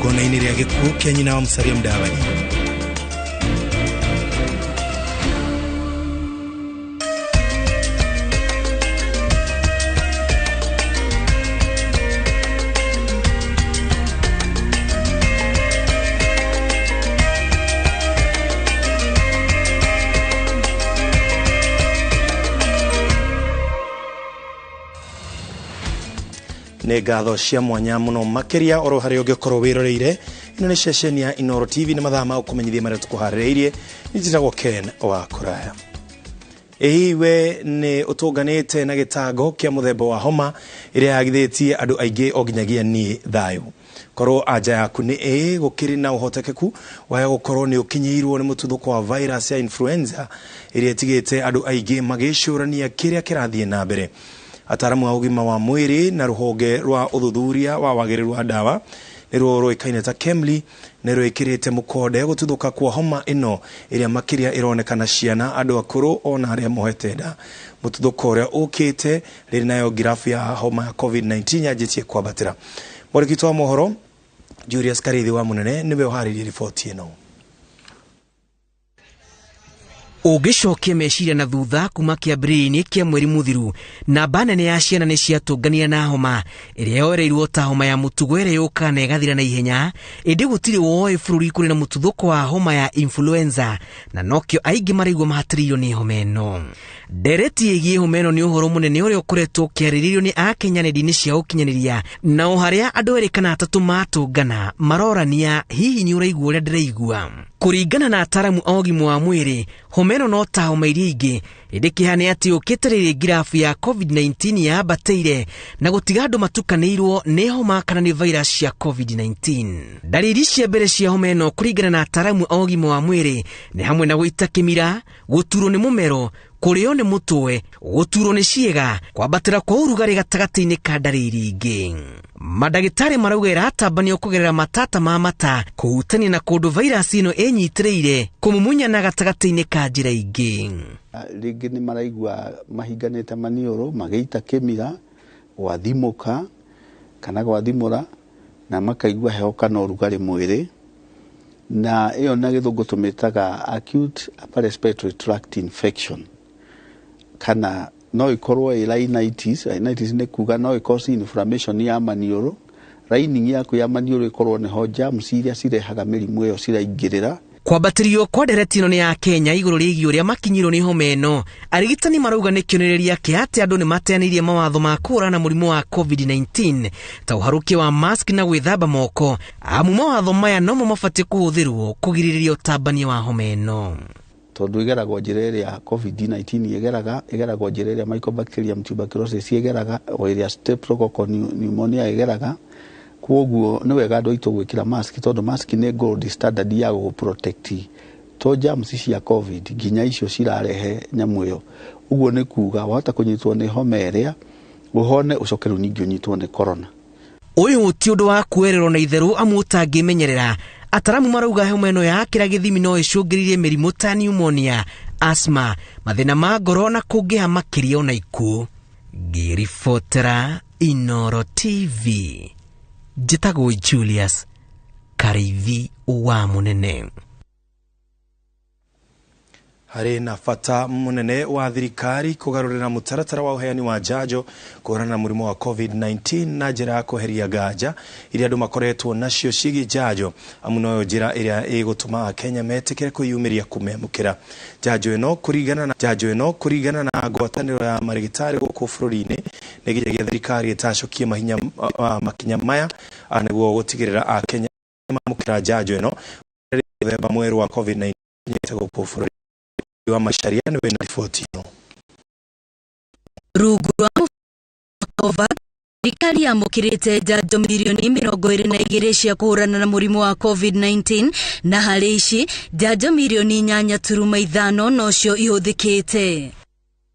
igongona ini rĩa gĩkuũ kĩa nyina wa Musalia Mudavadi. Nĩ ngatho cia mwanya muno makiria oro hari ũngĩkorwo wĩroreire. Ino nĩ ceceni ya Inooro TV na mathaa ma ũkũmenyithia marĩa tũkũharĩrĩirie. Nĩnjĩtagwo Ken wa Kũraya. We nĩ ũtũnganĩte na gĩtango kĩa mũthemba wa homa ĩrĩa yagithĩtie andũ aingĩ o nginyagia niĩ thayũ. Korwo anja yaku nĩ gũkĩrĩ na ũhotekeku wa gũkorwo nĩ ũkinyĩirwo nĩ mũtuthũko wa virus ya influenza ĩrĩa ĩtigĩte andũ aingĩ magĩcũrania kĩrĩa kĩrathiĩ na mbere. Ataramu a ũgima wa mwĩrĩ na rũhonge rwa ũthuthuria wa wagĩrĩru wa ndawa nĩruo rũĩkaine ta KEMLI nĩrwĩkĩrĩte mũkonde gũtuthũka kwa homa ĩno ĩrĩa makĩria ĩronekana ciana, andũ akũrũ ona arĩa mohete nda. Mũtuthũko ũrĩa ũkĩte rĩrĩ nayo ngirabu ya homa ya COVID-19 yanjĩtie kwambatĩra. Mũrigitani wa mohoro Julius Karithi wa Munene nĩwe ũharĩirie riboti ĩno. Ũgĩcokia meciria na thutha kuma kĩambĩrĩria-inĩ kĩa mweri mũthiru, namba nene ya ciana nĩ ciatũngania na homa ĩrĩa yoreirwo ta homa ya mũtugo ĩrĩa yũkaga na ĩgathira na ihenya. Ĩndĩ gũtirĩ woĩ bũrũri kũrĩ na mũtuthũko wa homa ya influenza, na nokĩo aingĩ maraigua mahatĩrĩirio nĩ homa ĩno. Ndereti ĩgiĩ homa ĩno nĩ ũhoro mũnene ũrĩa ũkoretwo ũkĩarĩrĩrio nĩ Akenya nenda-inĩ cia ũkinyanĩria, na o harĩa andũ erĩ kana atatũ matũngana marorania hihi nĩ ũraigua ũrĩa ndĩraigua. Kũringana na ataramu a ũgima wa mwĩrĩ, homa ĩno no ta homa iria ingĩ, ĩndĩ kĩhane atĩ ũkĩte rĩrĩ ngirabu ya COVID-19 yambatĩire na gũtiga andũ matukanĩirwo nĩ homa kana nĩ virus cia COVID-19. Ndariri cia mbere cia homa ĩno kũringana na ataramu a ũgima wa mwĩrĩ nĩ hamwe na gũita kĩmira, gũturwo nĩ mũmero, kũrĩo nĩ mũtwe, gũturwo nĩ ciĩga, kwambatĩra kwa ũrugarĩ gatagatĩ-inĩ ka ndariri ingĩ. Mandagĩtarĩ marauga ĩratambanio kũgerera matata ma mata, kũhutania na kũndũ virus ĩno ĩnyitĩrĩire, kũmumunyana gatagatĩ-inĩ ka njĩra ingĩ. Rĩngĩ nĩ maraigua mahinganĩte maniũrũ, magĩita kĩmira, gwathimũka kana gwathimũra, na makaigua heho kana ũrugarĩ mwĩrĩ. Na ĩyo na gĩthũngũ tũmĩtaga acute upper respiratory tract infection, kana no ikorwo rhinitis. Rhinitis nĩ kuga no ikosi inflammation ya maniũrũ, lining yaku ya maniũrũ ikorwo nĩ ho germs iria cirehaga mĩrimũ ĩyo ciraingĩrĩra. Kwambatĩrio kwa ndereti ĩno nĩ ya Kenya igũrũ rĩgiĩ ũrĩa makinyirwo nĩ homa ĩno. Arigitani marauga nĩ kĩonereria kĩa atĩ andũ nĩ mateanĩirie mawatho ma kũhũrana na mũrimũ wa COVID-19 ta ũharũkia wa mask na gwĩthamba moko. Amu mawatho maya no mabatiĩ kũhũthĩrwo kũgirĩrĩria ũtambania wa homa ĩno. Tondũ ĩgeragwo njĩra ĩrĩa COVID-19 ĩgeragwo njĩra ĩrĩa Mycobacterium tuberculosis ĩgeraga, o ĩrĩa Streptococcus pneumoniae ĩgeraga. Kwoguo nĩ wega andũ aitũ gwĩkĩra mask, tondũ mask nĩ gold standard ya gũprotect to germs cia COVID nginya icio cirarehe nyamũ ĩyo. Ũguo nĩ kuga wahota kũnyitwo nĩ homa ĩrĩa ũhone ũcoke rĩu ningĩ ũnyitwo nĩ corona. Ũyũ ti ũndũ wa kuererwo na itherũ amu ũtangĩmenyerera. Ataramu marauga homa ĩno ya kĩra gĩthimi no ĩcũngĩrĩrie mĩrimũ ta pneumonia, asthma, mathĩna ma ngoro na kũngĩha makĩria ona ikuũ. Ngĩribotera Inooro TV. Njĩtagwo Julius Karithi wa Munene. Harĩ na bata mũnene wa thirikari kũgarũrĩra mũtaratara wa ũheani wa njanjo kũhũrana na mũrimũ wa COVID-19 na njĩra ya kweheria nganja iria andũ makoretwo nacio ciĩgiĩ njanjo, amu noyo njĩra ĩrĩa ĩgũtũma Akenya metĩkĩre kwĩyumĩria kũmĩamũkĩra. Njanjo ĩno kũringana na ngwatanĩro ya marigitari gũkũ bũrũri-inĩ nĩgĩthagia thirikari ĩtacokie makinya maya nĩguo gũtigĩrĩra Akenya mamũkĩra njanjo ĩno mũthemba mwerũ wa COVID-19 gũkũ bũrũri wa Macharia nĩ wena riboti ĩno. Rungu rwa COVID, thirikari yamũkĩrĩte njanjo milioni 22 cia kũhũrana na mũrimũ wa COVID-19, na harĩ ici njanjo milioni 8.5 nocio ihũthĩkĩte.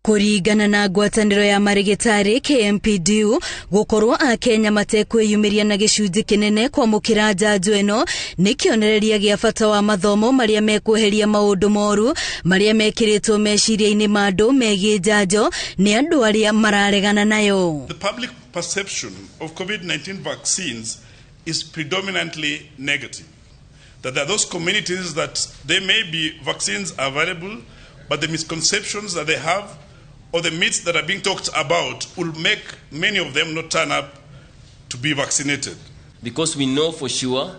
Kũringana na ngwatanĩro ya marigitari KMPDU, gũkorwo Akenya matekwĩyumĩria na gĩcunjĩ kĩnene kwamũkĩra njanjo ĩno nĩ kĩonereria gĩa bata wa mathomo marĩa mekweheria maũndũ moru marĩa mekĩrĩtwo meciria-inĩ ma andũ megiĩ njanjo nĩ andũ arĩa mararegana nayo. The public perception of COVID-19 vaccines is predominantly negative. That there are those communities that there may be vaccines available, but the misconceptions that they have or the myths that are being talked about will make many of them not turn up to be vaccinated. Because we know for sure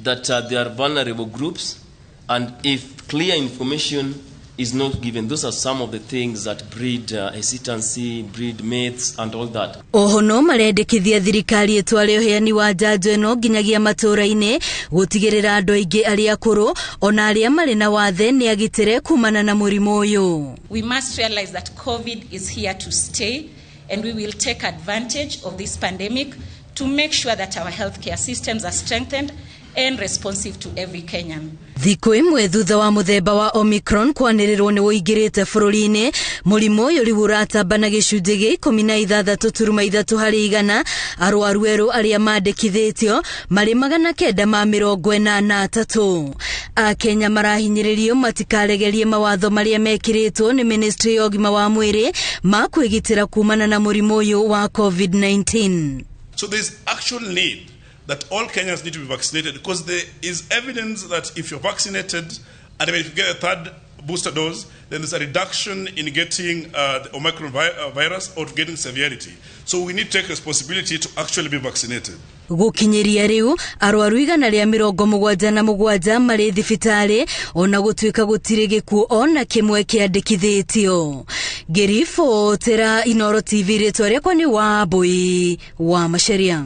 that there are vulnerable groups, and if clear information is not given, those are some of the things that breed hesitancy, breed myths and all that. Oho no marendekithia thirikari etware uheani wa njanjo eno nginyagia matura-ini gutigirira andu aingi aria akuru ona aria mari na wathe ni agitire kumana na murimu uyu. We must realize that COVID is here to stay, and we will take advantage of this pandemic to make sure that our healthcare systems are strengthened and responsive to every Kenyan. Thiko imwe thutha wa muthemba wa Omicron kwanirirwo ni woingirite bururi-ini, murimu uyu riu uratamba na gicunji gia 16.3 hari 100 arwaru eru aria mandikithitio mari 983. Akenya marahinyiririo matikaregerie mawatho maria mekiritwo ni Ministry ya Ugima wa Mwiri ma kwigitira kumana na murimu uyu wa COVID-19. So there's actual need that all Kenyans need to be vaccinated, because there is evidence that if you're vaccinated and if you get a third booster dose, then there's a reduction in getting the Omicron virus or getting severity. So we need to take responsibility to actually be vaccinated. Gukinyiria riu arwaru 177 mari thibitari ona gutuika gutire gikuo ona kimwe kiandikithitio. Gerifo tera Inooro TV retore kwani wa boy wa Masharia.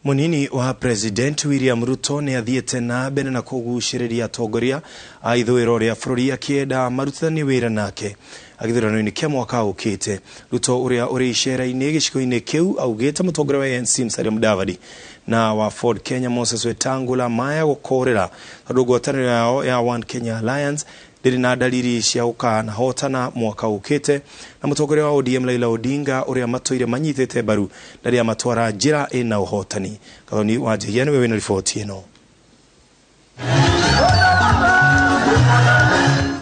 Munini wa President William Ruto ni athiete na mbere na kuguciriria atongoria a ithwiro ria bururi akienda marutani wira nake agithurano-ini kia mwaka ukite. Ruto uria uri icera-ini gicigo-ini kiu augite mutongoria wa ANC Musalia Mudavadi na wa Ford Kenya Moses Wetangula maya gukorera tondu ngwataniro yao ya One Kenya Alliance ndiri na dalili cia ukana hotana mwaka ukite, na mutongoria wa ODM Raila Odinga uria matoire manyitete baru ndaria matwara njira ina uhotani. Kathoni wa Jehani wewe na ripoti ino.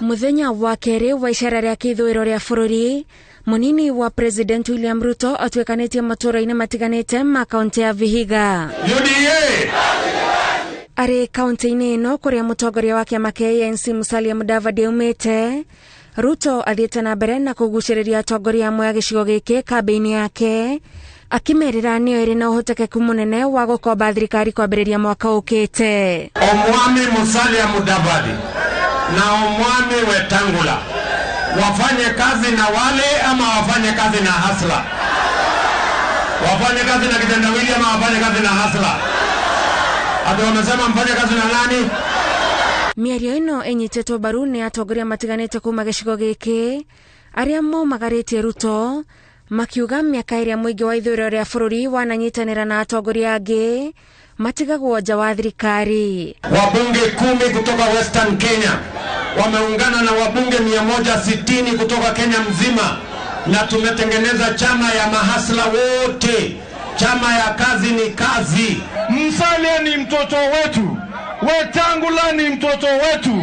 Muthenya wa keri wa icera ria kithwiro ria bururi, munini wa President William Ruto atwekanitie matura-ini matiganite ma kaunti ya Vihiga. Ari kaunti-ini ino kuria mutongoria wa kiama kia ANC Musalia Mudavadi umite, Ruto athiete na mbere na kuguciriria atongoria amwe a gicigo giki kambeini yake akimerera niyo iri na uhotekeku munene wa gukomba thirikari kwambiriria mwaka ukite. Omwami Musalia Mudavadi na omwami Wetangula wafanye kazi na wale ama wafanye kazi na hasla? Wafanye kazi na kitendawili ama wafanye kazi na hasla? Ado wamesema mfanye kazi na nani? Miario ino enyitetwo baru ni atongoria matiganite kuma gicigo giki aria maumagaritie Ruto makiuga miaka iria muingi wa ithwiro ria bururi wananyitanira na atongoria angi matigagwo nja wa thirikari. Wabunge 10 kutoka Western Kenya wameungana na wabunge 160 kutoka Kenya mzima, na tumetengeneza chama ya mahasla wote. Chama ya kazi ni kazi. Musalia ni mtoto wetu, Wetangula ni mtoto wetu.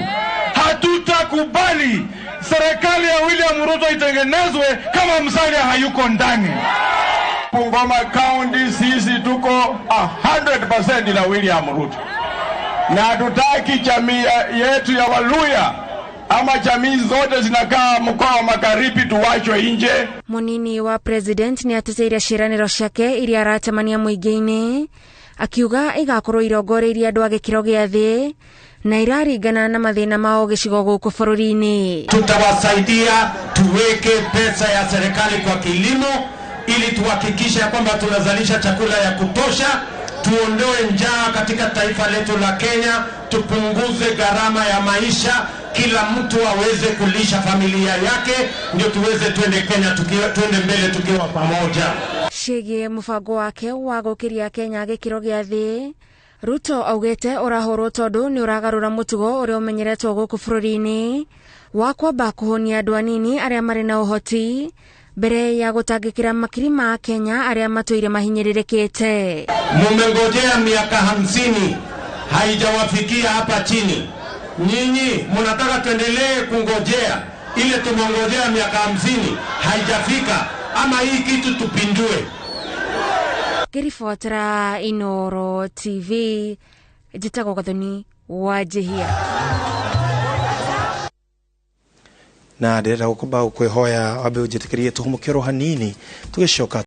Hatutakubali serikali ya William Ruto itengenezwe kama Musalia hayuko ndani. Bungoma County sisi tuko 100% na William Ruto, na hatutaki jamii yetu ya Waluya ama jamii zote zinakaa mkoa wa Magharibi tuwachwe nje. Munini wa President ni ateteire ciraniro ciake iria aratamania muingi-ini akiuga igakorwo irongoreirie andu a gikiro gia thi na iraringana na mathina mao gicigo guku bururi-ini. Tutawasaidia tuweke pesa ya serikali kwa kilimo ili tuhakikishe kwamba tunazalisha chakula ya kutosha, tuondoe njaa katika taifa letu la Kenya, tupunguze gharama ya maisha, kila mtu aweze kulisha familia yake, ndio tuweze twende Kenya twende mbele tukiwa pamoja. Shege mufango wake wa gukiria Kenya gikiro gia thi, Ruto augete urahorwo tondu ni uragarura mutugo uria umenyeretwo guku bururi-ini wa kwamba kuhonia andu anini aria mari na uhoti mbere ya gutangikira makiri ma Kenya aria matuire mahinyiririkite. Mumengojea miaka 50 haijawafikia hapa chini. Nyinyi mnataka tuendelee kungojea ile tumongojea miaka 50 haijafika, ama hii kitu tupindue? ngiribotera Inooro TV njitagwo Gathoni Wanjihia na ndĩrenda gũkũmba kwĩhoya ambe ũnjĩtĩkĩrie tũhũmũkĩro hanini tũgĩcoka